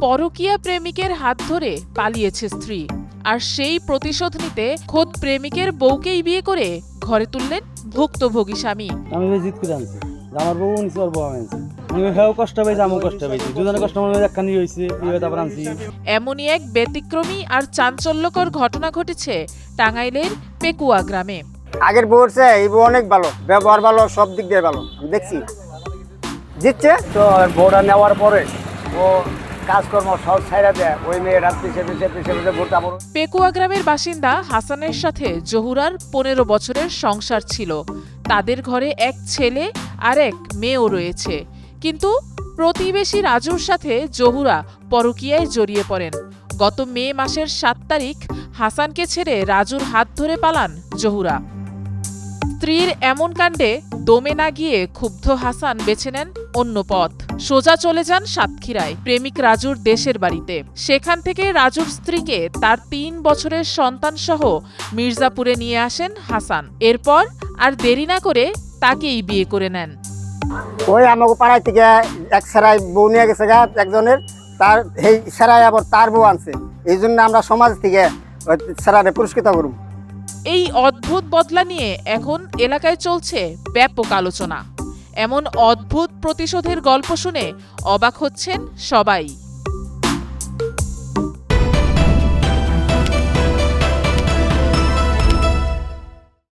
পরকীয়া প্রেমিকের হাত ধরে পালিয়েছে স্ত্রী, আর সেই প্রতিশোধ নিতে খোদ প্রেমিকের বউকেই বিয়ে করে ঘরে তুললেন ভুক্তভোগী স্বামী। আমি জিত করে আনছি, আমার বউ নিচে ওর বউ আনছে, আমি হেও কষ্ট পাইছি, আমিও কষ্ট পাইছি, দুজনে কষ্ট একখানি হয়েছে, এইভাবে তারপর আনছি। এমনই এক ব্যতিক্রমী আর চাঞ্চল্যকর ঘটনা ঘটেছে টাঙ্গাইলের পেকুয়া গ্রামে। আগের বউর চেয়ে এই বউ অনেক ভালো, ব্যবহার ভালো, সব দিক দিয়ে ভালো, আমি দেখছি জিতছে তো। বউটা নেওয়ার পরে ও কাজকর্ম সব ছাইরা দেয়, ওই মেয়েরা পিছিয়ে পিছিয়ে পিছিয়ে পিছিয়ে ভোট। পেকুয়া গ্রামের বাসিন্দা হাসানের সাথে জহুরার 15 বছরের সংসার ছিল। তাদের ঘরে এক ছেলে আর এক মেয়েও রয়েছে, কিন্তু প্রতিবেশী রাজুর সাথে জহুরা পরকীয়ায় জড়িয়ে পড়েন। গত মে মাসের 7 তারিখ হাসানকে ছেড়ে রাজুর হাত ধরে পালান জহুরা। স্ত্রীর এমন কাণ্ডে দমে না গিয়ে ক্ষুব্ধ হাসান বেছে নেন অন্য পথ। সোজা চলে যান সাতক্ষীরায় প্রেমিক রাজুর দেশের বাড়িতে। সেখান থেকে রাজুর স্ত্রীকে তার 3 বছরের সন্তান সহ মির্জাপুরে নিয়ে আসেন হাসান। এরপর আর দেরি না করে তাকেই বিয়ে করে নেন। ওই আমাকে পাড়ায় থেকে এক সেরাই বউ নিয়ে গেছে গা একজনের, তার এই সেরাই আবার তার বউ আনছে। এই জন্য আমরা সমাজ থেকে ওই সেরারে পুরস্কৃত করব। এই অদ্ভুত বদলা নিয়ে এখন এলাকায় চলছে ব্যাপক আলোচনা। এমন অদ্ভুত প্রতিশোধের গল্প শুনে অবাক হচ্ছেন সবাই।